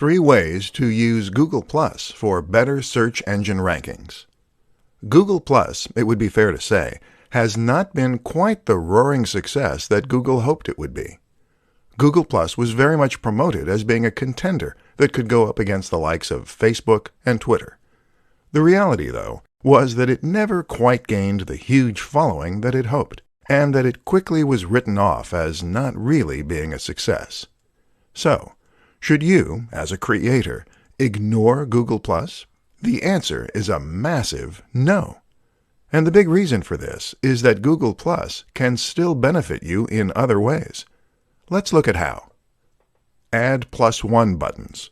3 ways to use Google Plus for better search engine rankings. Google Plus, it would be fair to say, has not been quite the roaring success that Google hoped it would be. Google Plus was very much promoted as being a contender that could go up against the likes of Facebook and Twitter. The reality, though, was that it never quite gained the huge following that it hoped, and that it quickly was written off as not really being a success. So, should you, as a creator, ignore Google Plus? The answer is a massive no. And the big reason for this is that Google Plus can still benefit you in other ways. Let's look at how. Add +1 buttons.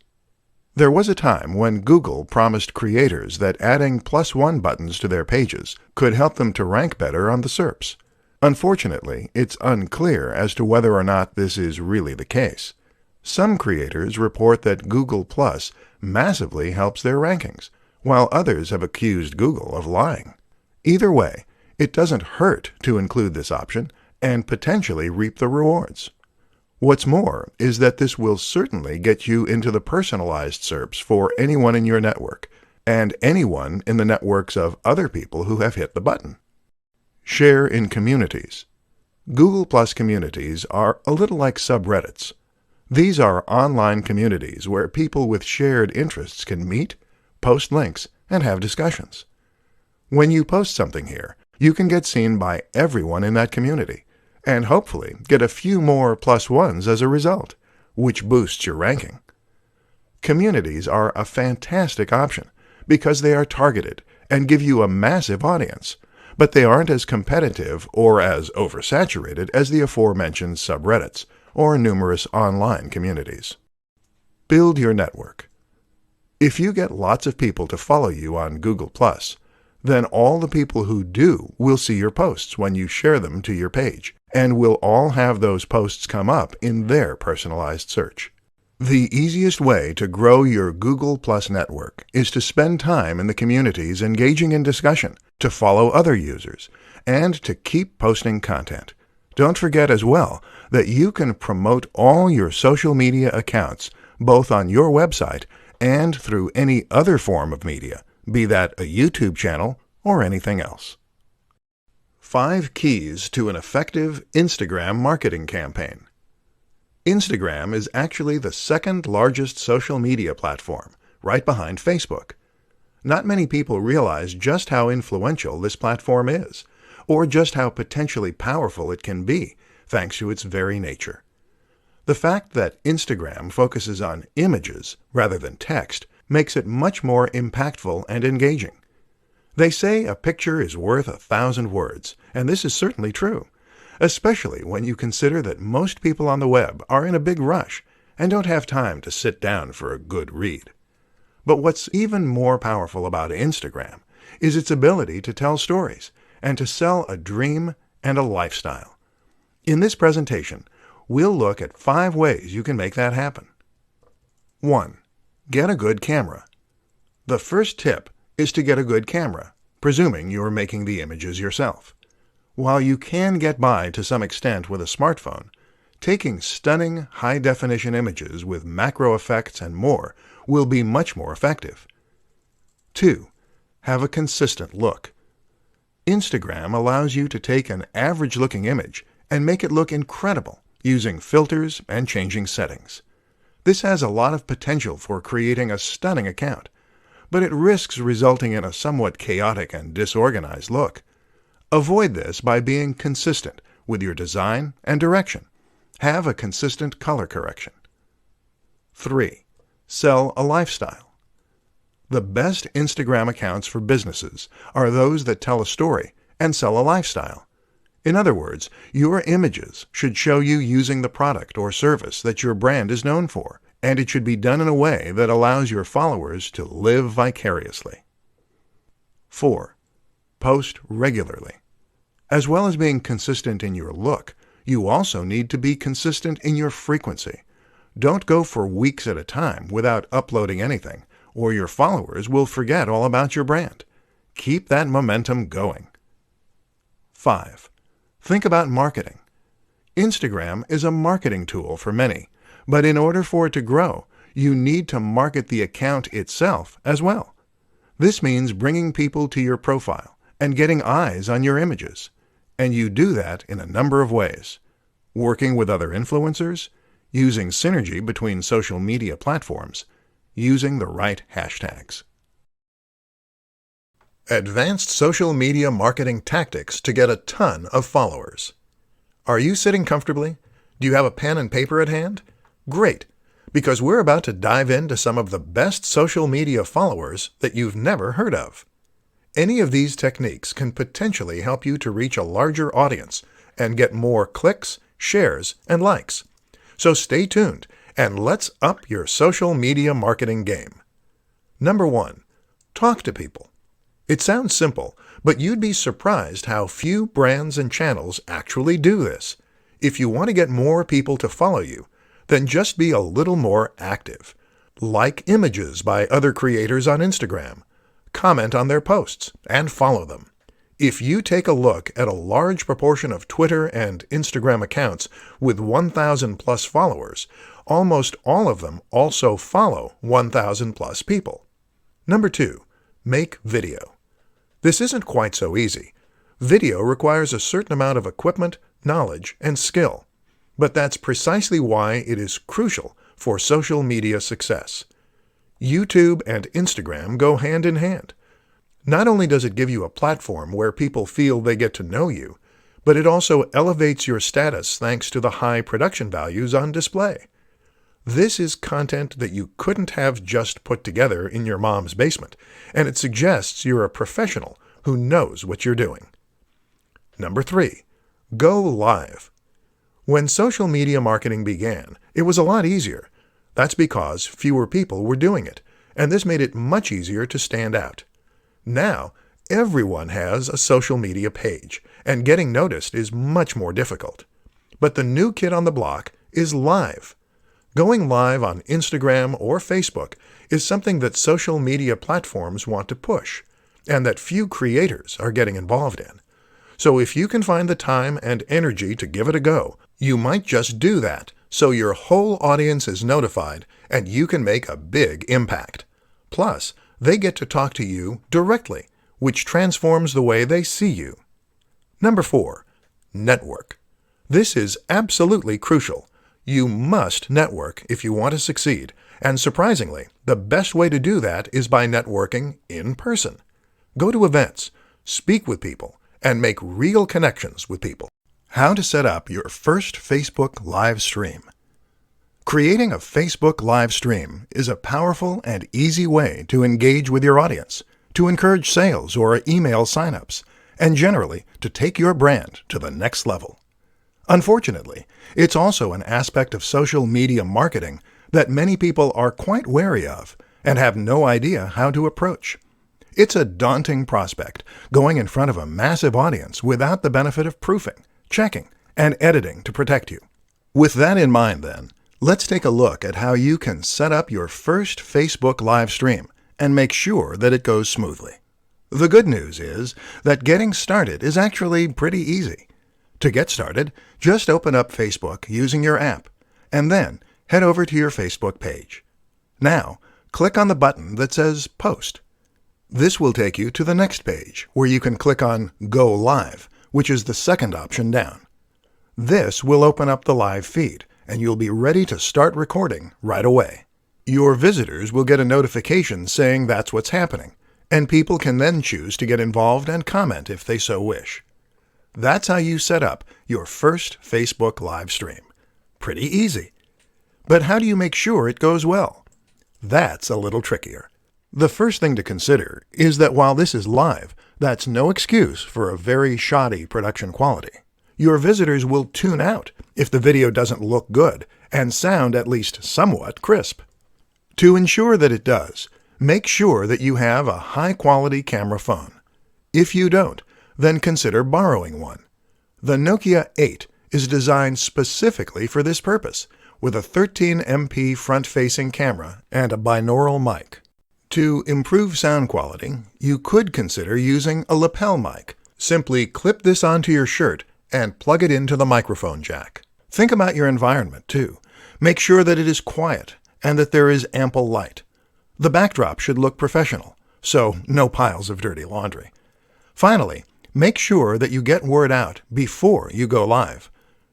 There was a time when Google promised creators that adding +1 buttons to their pages could help them to rank better on the SERPs. Unfortunately, it's unclear as to whether or not this is really the case. Some creators report that Google Plus massively helps their rankings, while others have accused Google of lying. Either way, it doesn't hurt to include this option and potentially reap the rewards. What's more is that this will certainly get you into the personalized SERPs for anyone in your network, and anyone in the networks of other people who have hit the button. Share in communities. Google Plus communities are a little like subreddits. These are online communities where people with shared interests can meet, post links, and have discussions. When you post something here, you can get seen by everyone in that community, and hopefully get a few more +1s as a result, which boosts your ranking. Communities are a fantastic option because they are targeted and give you a massive audience, but they aren't as competitive or as oversaturated as the aforementioned subreddits or numerous online communities. Build your network. If you get lots of people to follow you on Google+, then all the people who do will see your posts when you share them to your page, and will all have those posts come up in their personalized search. The easiest way to grow your Google+ network is to spend time in the communities engaging in discussion, to follow other users, and to keep posting content. Don't forget as well that you can promote all your social media accounts both on your website and through any other form of media, be that a YouTube channel or anything else. 5 keys to an effective Instagram marketing campaign. Instagram is actually the second largest social media platform, right behind Facebook. Not many people realize just how influential this platform is, or just how potentially powerful it can be, thanks to its very nature. The fact that Instagram focuses on images rather than text makes it much more impactful and engaging. They say a picture is worth 1,000 words, and this is certainly true, especially when you consider that most people on the web are in a big rush and don't have time to sit down for a good read. But what's even more powerful about Instagram is its ability to tell stories and to sell a dream and a lifestyle. In this presentation, we'll look at 5 ways you can make that happen. 1. Get a good camera. The first tip is to get a good camera, presuming you're making the images yourself. While you can get by to some extent with a smartphone, taking stunning high-definition images with macro effects and more will be much more effective. 2. Have a consistent look. Instagram allows you to take an average-looking image and make it look incredible using filters and changing settings. This has a lot of potential for creating a stunning account, but it risks resulting in a somewhat chaotic and disorganized look. Avoid this by being consistent with your design and direction. Have a consistent color correction. 3. Sell a lifestyle. The best Instagram accounts for businesses are those that tell a story and sell a lifestyle. In other words, your images should show you using the product or service that your brand is known for, and it should be done in a way that allows your followers to live vicariously. 4. Post regularly. As well as being consistent in your look, you also need to be consistent in your frequency. Don't go for weeks at a time without uploading anything, or your followers will forget all about your brand. Keep that momentum going. 5. Think about marketing. Instagram is a marketing tool for many, but in order for it to grow, you need to market the account itself as well. This means bringing people to your profile and getting eyes on your images. And you do that in a number of ways. Working with other influencers, using synergy between social media platforms, using the right hashtags. Advanced social media marketing tactics to get a ton of followers. Are you sitting comfortably? Do you have a pen and paper at hand? Great, because we're about to dive into some of the best social media followers that you've never heard of. Any of these techniques can potentially help you to reach a larger audience and get more clicks, shares, and likes. So stay tuned and let's up your social media marketing game. Number 1. Talk to people. It sounds simple, but you'd be surprised how few brands and channels actually do this. If you want to get more people to follow you, then just be a little more active. Like images by other creators on Instagram. Comment on their posts and follow them. If you take a look at a large proportion of Twitter and Instagram accounts with 1,000 plus followers, almost all of them also follow 1,000 plus people. Number 2. Make video. This isn't quite so easy. Video requires a certain amount of equipment, knowledge, and skill. But that's precisely why it is crucial for social media success. YouTube and Instagram go hand in hand. Not only does it give you a platform where people feel they get to know you, but it also elevates your status thanks to the high production values on display. This is content that you couldn't have just put together in your mom's basement, and it suggests you're a professional who knows what you're doing. Number 3. Go live. When social media marketing began, it was a lot easier. That's because fewer people were doing it, and this made it much easier to stand out. Now, everyone has a social media page, and getting noticed is much more difficult. But the new kid on the block is live. Going live on Instagram or Facebook is something that social media platforms want to push, and that few creators are getting involved in. So if you can find the time and energy to give it a go, you might just do that so your whole audience is notified and you can make a big impact. Plus, they get to talk to you directly, which transforms the way they see you. Number 4. Network. This is absolutely crucial. You must network if you want to succeed, and surprisingly, the best way to do that is by networking in person. Go to events, speak with people, and make real connections with people. How to set up your first Facebook live stream. Creating a Facebook live stream is a powerful and easy way to engage with your audience, to encourage sales or email signups, and generally to take your brand to the next level. Unfortunately, it's also an aspect of social media marketing that many people are quite wary of and have no idea how to approach. It's a daunting prospect, going in front of a massive audience without the benefit of proofing, checking, and editing to protect you. With that in mind, then, let's take a look at how you can set up your first Facebook live stream and make sure that it goes smoothly. The good news is that getting started is actually pretty easy. To get started, just open up Facebook using your app, and then head over to your Facebook page. Now, click on the button that says Post. This will take you to the next page, where you can click on Go Live, which is the second option down. This will open up the live feed, and you'll be ready to start recording right away. Your visitors will get a notification saying that's what's happening, and people can then choose to get involved and comment if they so wish. That's how you set up your first Facebook live stream. Pretty easy. But how do you make sure it goes well? That's a little trickier. The first thing to consider is that while this is live, that's no excuse for a very shoddy production quality. Your visitors will tune out if the video doesn't look good and sound at least somewhat crisp. To ensure that it does, make sure that you have a high-quality camera phone. If you don't, then consider borrowing one. The Nokia 8 is designed specifically for this purpose, with a 13MP front-facing camera and a binaural mic. To improve sound quality, you could consider using a lapel mic. Simply clip this onto your shirt and plug it into the microphone jack. Think about your environment, too. Make sure that it is quiet and that there is ample light. The backdrop should look professional, so no piles of dirty laundry. Finally, make sure that you get word out before you go live.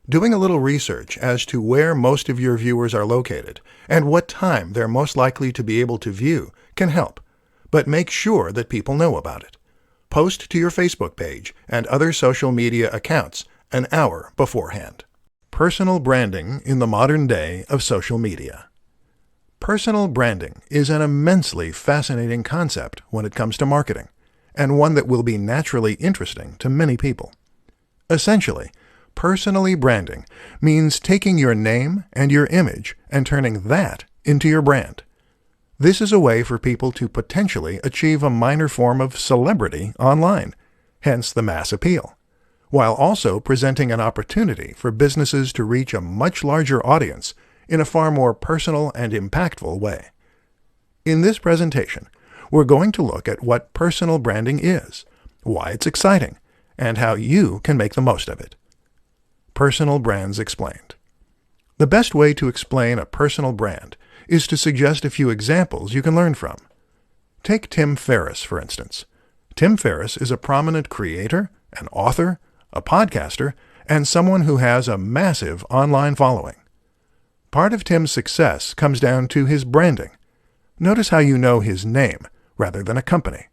Doing a little research as to where most of your viewers are located and what time they're most likely to be able to view can help, but make sure that people know about it. Post to your Facebook page and other social media accounts an hour beforehand. Personal branding in the modern day of social media. Personal branding is an immensely fascinating concept when it comes to marketing, and one that will be naturally interesting to many people. Essentially, personally branding means taking your name and your image and turning that into your brand. This is a way for people to potentially achieve a minor form of celebrity online, hence the mass appeal, while also presenting an opportunity for businesses to reach a much larger audience in a far more personal and impactful way. In this presentation, we're going to look at what personal branding is, why it's exciting, and how you can make the most of it. Personal brands explained. The best way to explain a personal brand is to suggest a few examples you can learn from. Take Tim Ferriss, for instance. Tim Ferriss is a prominent creator, an author, a podcaster, and someone who has a massive online following. Part of Tim's success comes down to his branding. Notice how you know his name rather than a company.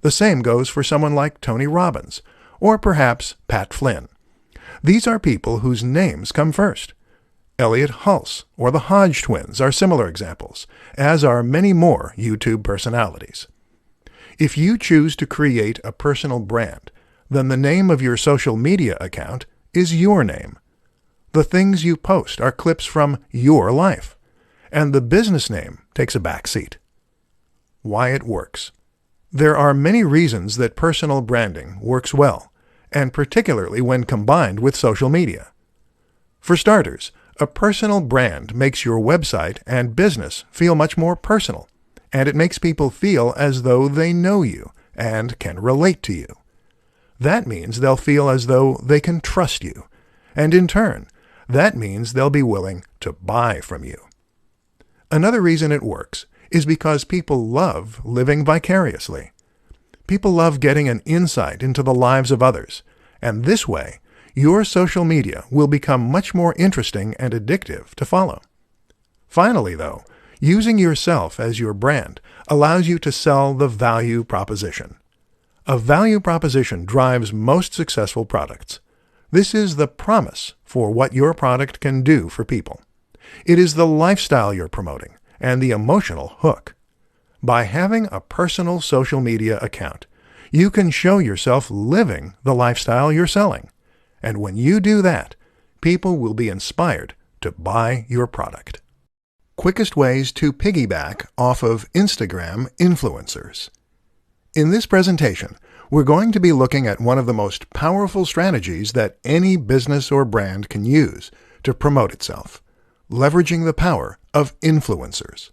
The same goes for someone like Tony Robbins, or perhaps Pat Flynn. These are people whose names come first. Elliot Hulse or the Hodge twins are similar examples, as are many more YouTube personalities. If you choose to create a personal brand, then the name of your social media account is your name. The things you post are clips from your life, and the business name takes a back seat. Why it works. There are many reasons that personal branding works well, and particularly when combined with social media. For starters, a personal brand makes your website and business feel much more personal, and it makes people feel as though they know you and can relate to you. That means they'll feel as though they can trust you, and in turn, that means they'll be willing to buy from you. Another reason it works is because people love living vicariously. People love getting an insight into the lives of others, and this way, your social media will become much more interesting and addictive to follow. Finally, though, using yourself as your brand allows you to sell the value proposition. A value proposition drives most successful products. This is the promise for what your product can do for people. It is the lifestyle you're promoting and the emotional hook. By having a personal social media account, you can show yourself living the lifestyle you're selling. And when you do that, people will be inspired to buy your product. Quickest ways to piggyback off of Instagram influencers. In this presentation, we're going to be looking at one of the most powerful strategies that any business or brand can use to promote itself, leveraging the power of influencers.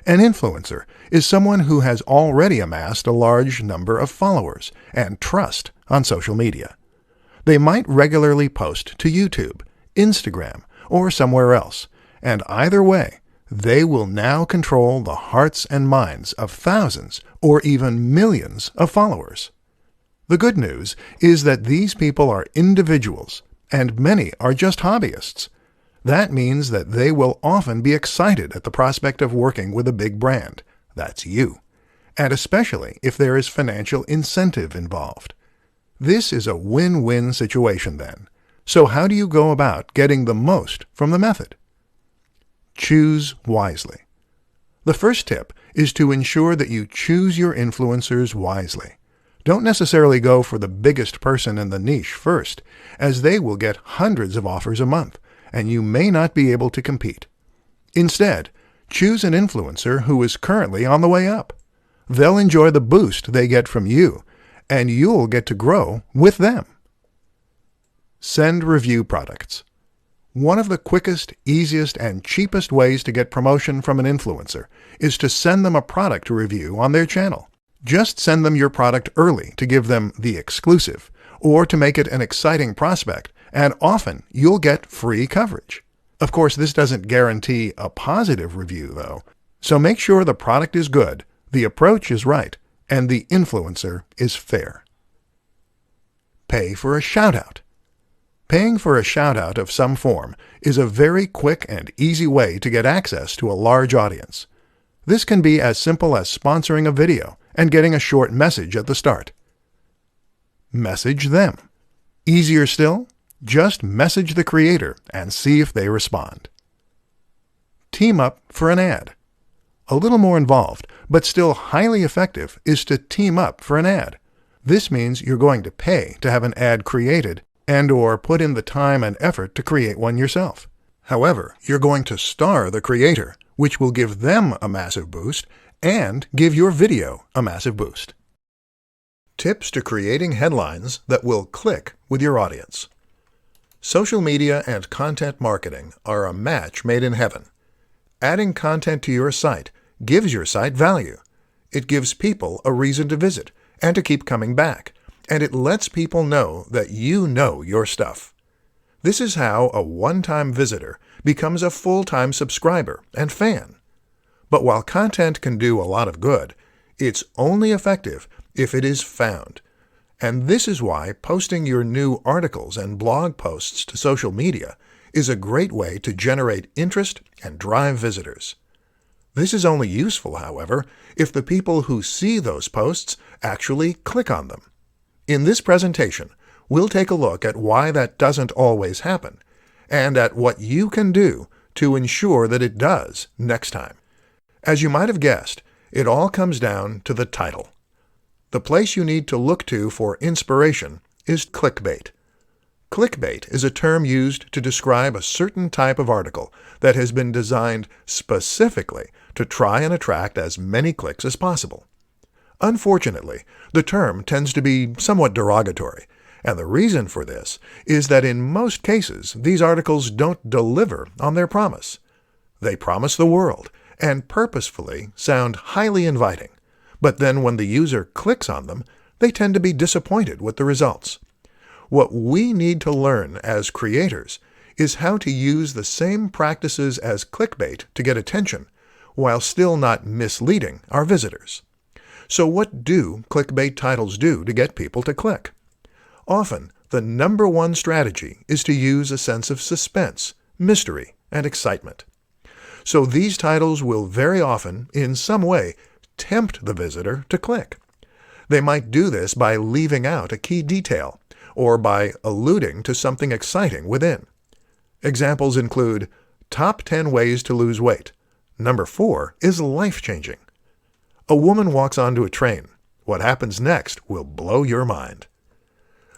An influencer is someone who has already amassed a large number of followers and trust on social media. They might regularly post to YouTube, Instagram, or somewhere else, and either way, they will now control the hearts and minds of thousands or even millions of followers. The good news is that these people are individuals, and many are just hobbyists. That means that they will often be excited at the prospect of working with a big brand. That's you. And especially if there is financial incentive involved. This is a win-win situation then. So how do you go about getting the most from the method? Choose wisely. The first tip is to ensure that you choose your influencers wisely. Don't necessarily go for the biggest person in the niche first, as they will get hundreds of offers a month, and you may not be able to compete. Instead, choose an influencer who is currently on the way up. They'll enjoy the boost they get from you, and you'll get to grow with them. Send review products. One of the quickest, easiest, and cheapest ways to get promotion from an influencer is to send them a product to review on their channel. Just send them your product early to give them the exclusive, or to make it an exciting prospect, and often you'll get free coverage. Of course, this doesn't guarantee a positive review, though. So make sure the product is good, the approach is right, and the influencer is fair. Pay for a shout-out. Paying for a shout-out of some form is a very quick and easy way to get access to a large audience. This can be as simple as sponsoring a video and getting a short message at the start. Message them. Easier still, just message the creator and see if they respond. Team up for an ad. A little more involved, but still highly effective, is to team up for an ad. This means you're going to pay to have an ad created and/or put in the time and effort to create one yourself. However, you're going to star the creator, which will give them a massive boost and give your video a massive boost. Tips to creating headlines that will click with your audience. Social media and content marketing are a match made in heaven. Adding content to your site gives your site value. It gives people a reason to visit and to keep coming back, and it lets people know that you know your stuff. This is how a one-time visitor becomes a full-time subscriber and fan. But while content can do a lot of good, it's only effective if it is found. And this is why posting your new articles and blog posts to social media is a great way to generate interest and drive visitors. This is only useful, however, if the people who see those posts actually click on them. In this presentation, we'll take a look at why that doesn't always happen, and at what you can do to ensure that it does next time. As you might have guessed, it all comes down to the title. The place you need to look to for inspiration is clickbait. Clickbait is a term used to describe a certain type of article that has been designed specifically to try and attract as many clicks as possible. Unfortunately, the term tends to be somewhat derogatory, and the reason for this is that in most cases these articles don't deliver on their promise. They promise the world and purposefully sound highly inviting, but then when the user clicks on them, they tend to be disappointed with the results. What we need to learn as creators is how to use the same practices as clickbait to get attention, while still not misleading our visitors. So what do clickbait titles do to get people to click? Often, the number one strategy is to use a sense of suspense, mystery, and excitement. So these titles will very often, in some way, tempt the visitor to click. They might do this by leaving out a key detail, or by alluding to something exciting within. Examples include, Top 10 Ways to Lose Weight. Number 4 is life-changing. A woman walks onto a train. What happens next will blow your mind.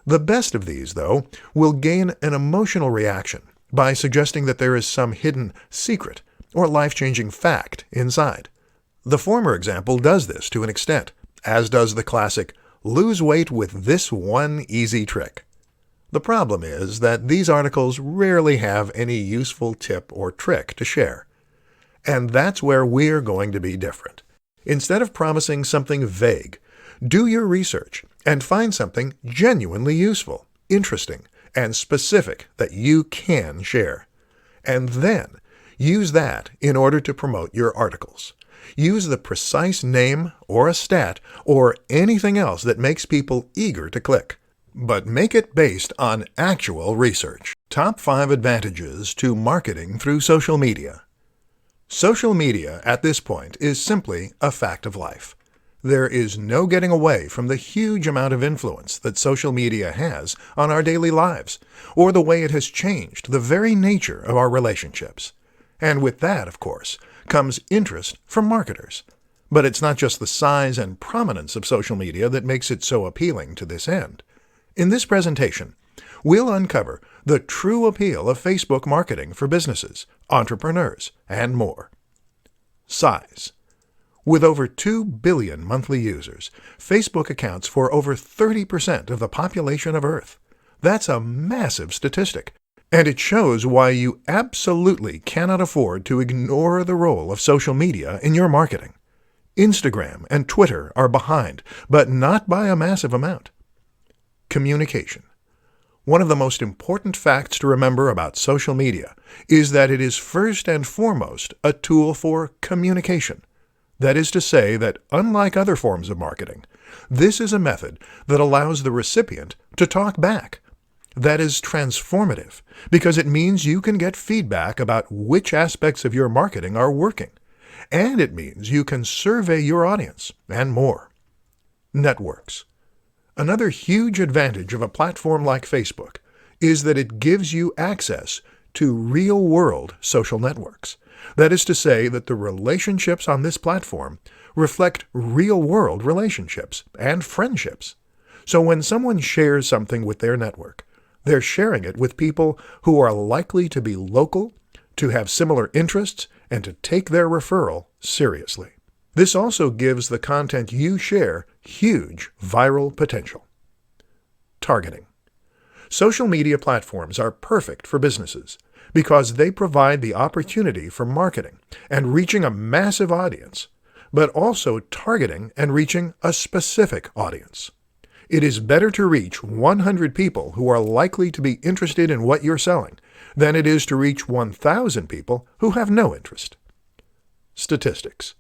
The best of these, though, will gain an emotional reaction by suggesting that there is some hidden secret or life-changing fact inside. The former example does this to an extent, as does the classic, lose weight with this one easy trick. The problem is that these articles rarely have any useful tip or trick to share. And that's where we're going to be different. Instead of promising something vague, do your research and find something genuinely useful, interesting, and specific that you can share. And then use that in order to promote your articles. Use the precise name or a stat or anything else that makes people eager to click. But make it based on actual research. Top 5 advantages to marketing through social media. Social media at this point is simply a fact of life. There is no getting away from the huge amount of influence that social media has on our daily lives, or the way it has changed the very nature of our relationships. And with that, of course, comes interest from marketers. But it's not just the size and prominence of social media that makes it so appealing to this end. In this presentation, we'll uncover the true appeal of Facebook marketing for businesses, entrepreneurs, and more. Size. With over 2 billion monthly users, Facebook accounts for over 30% of the population of Earth. That's a massive statistic, and it shows why you absolutely cannot afford to ignore the role of social media in your marketing. Instagram and Twitter are behind, but not by a massive amount. Communication. One of the most important facts to remember about social media is that it is first and foremost a tool for communication. That is to say that, unlike other forms of marketing, this is a method that allows the recipient to talk back. That is transformative because it means you can get feedback about which aspects of your marketing are working, and it means you can survey your audience and more. Networks. Another huge advantage of a platform like Facebook is that it gives you access to real-world social networks. That is to say that the relationships on this platform reflect real-world relationships and friendships. So when someone shares something with their network, they're sharing it with people who are likely to be local, to have similar interests, and to take their referral seriously. This also gives the content you share huge viral potential. Targeting. Social media platforms are perfect for businesses because they provide the opportunity for marketing and reaching a massive audience, but also targeting and reaching a specific audience. It is better to reach 100 people who are likely to be interested in what you're selling than it is to reach 1,000 people who have no interest. Statistics.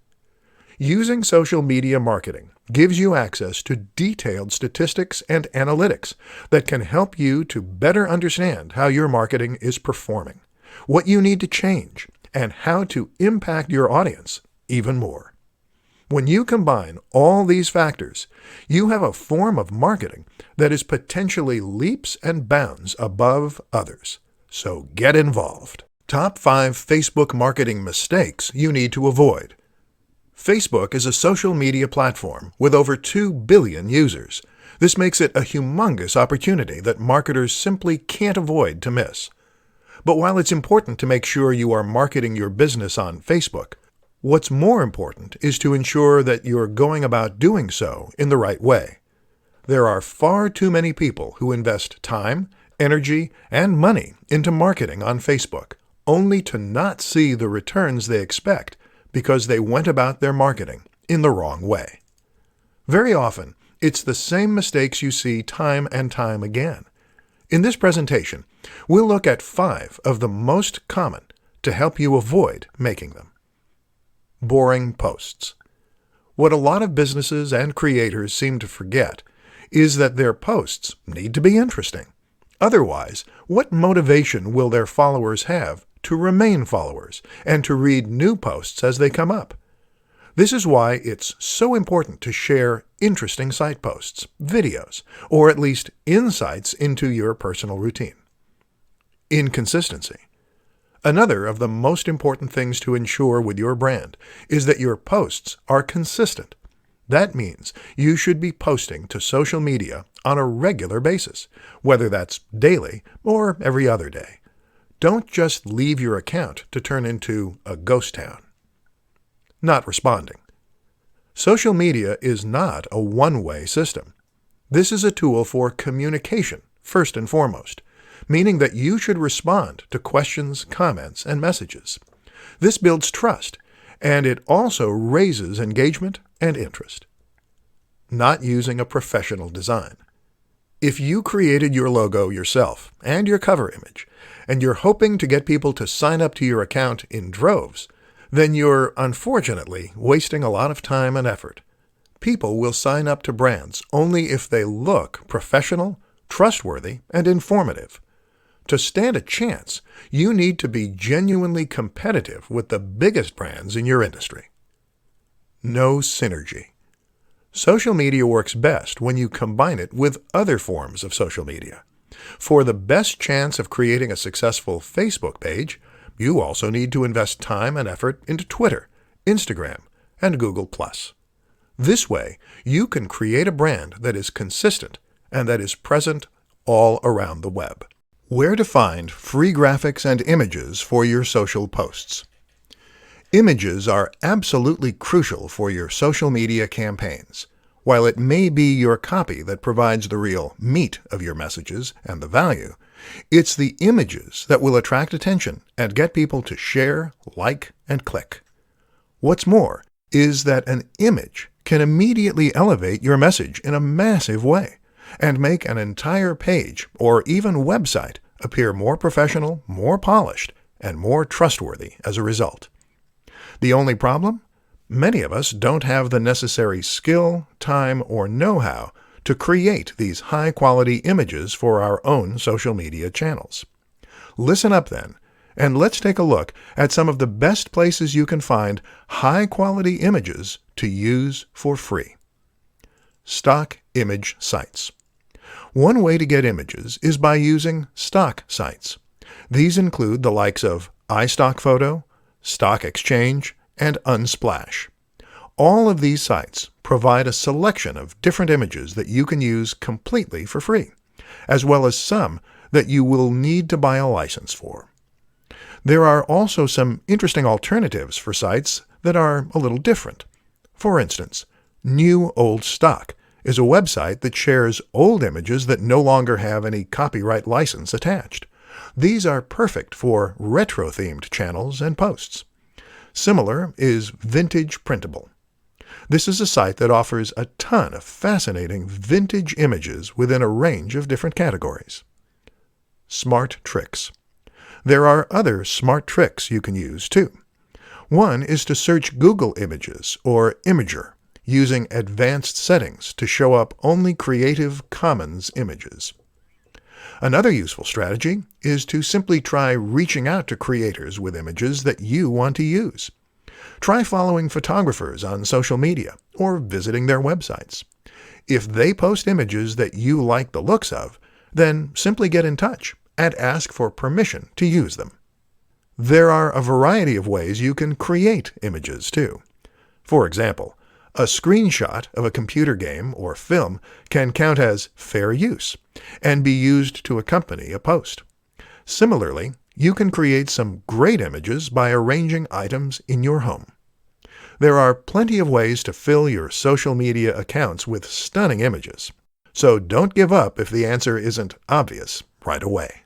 Using social media marketing gives you access to detailed statistics and analytics that can help you to better understand how your marketing is performing, what you need to change, and how to impact your audience even more. When you combine all these factors, you have a form of marketing that is potentially leaps and bounds above others. So get involved. Top 5 Facebook marketing mistakes you need to avoid. Facebook is a social media platform with over 2 billion users. This makes it a humongous opportunity that marketers simply can't afford to miss. But while it's important to make sure you are marketing your business on Facebook, what's more important is to ensure that you're going about doing so in the right way. There are far too many people who invest time, energy, and money into marketing on Facebook, only to not see the returns they expect because they went about their marketing in the wrong way. Very often, it's the same mistakes you see time and time again. In this presentation, we'll look at 5 of the most common to help you avoid making them. Boring posts. What a lot of businesses and creators seem to forget is that their posts need to be interesting. Otherwise, what motivation will their followers have to remain followers and to read new posts as they come up? This is why it's so important to share interesting site posts, videos, or at least insights into your personal routine. Inconsistency. Another of the most important things to ensure with your brand is that your posts are consistent. That means you should be posting to social media on a regular basis, whether that's daily or every other day. Don't just leave your account to turn into a ghost town. Not responding. Social media is not a one-way system. This is a tool for communication, first and foremost, meaning that you should respond to questions, comments, and messages. This builds trust, and it also raises engagement and interest. Not using a professional design. If you created your logo yourself and your cover image, and you're hoping to get people to sign up to your account in droves, then you're, unfortunately, wasting a lot of time and effort. People will sign up to brands only if they look professional, trustworthy, and informative. To stand a chance, you need to be genuinely competitive with the biggest brands in your industry. No synergy. Social media works best when you combine it with other forms of social media. For the best chance of creating a successful Facebook page, you also need to invest time and effort into Twitter, Instagram, and Google+. This way, you can create a brand that is consistent and that is present all around the web. Where to find free graphics and images for your social posts. Images are absolutely crucial for your social media campaigns. While it may be your copy that provides the real meat of your messages and the value, it's the images that will attract attention and get people to share, like, and click. What's more is that an image can immediately elevate your message in a massive way, and make an entire page or even website appear more professional, more polished, and more trustworthy as a result. The only problem? Many of us don't have the necessary skill, time, or know-how to create these high-quality images for our own social media channels. Listen up then, and let's take a look at some of the best places you can find high-quality images to use for free. Stock image sites. One way to get images is by using stock sites. These include the likes of iStockPhoto, Stock Exchange, and Unsplash. All of these sites provide a selection of different images that you can use completely for free, as well as some that you will need to buy a license for. There are also some interesting alternatives for sites that are a little different. For instance, New Old Stock is a website that shares old images that no longer have any copyright license attached. These are perfect for retro-themed channels and posts. Similar is Vintage Printable. This is a site that offers a ton of fascinating vintage images within a range of different categories. Smart Tricks. There are other smart tricks you can use too. One is to search Google Images or Imager using advanced settings to show up only Creative Commons images. Another useful strategy is to simply try reaching out to creators with images that you want to use. Try following photographers on social media or visiting their websites. If they post images that you like the looks of, then simply get in touch and ask for permission to use them. There are a variety of ways you can create images too. For example, a screenshot of a computer game or film can count as fair use and be used to accompany a post. Similarly, you can create some great images by arranging items in your home. There are plenty of ways to fill your social media accounts with stunning images, so don't give up if the answer isn't obvious right away.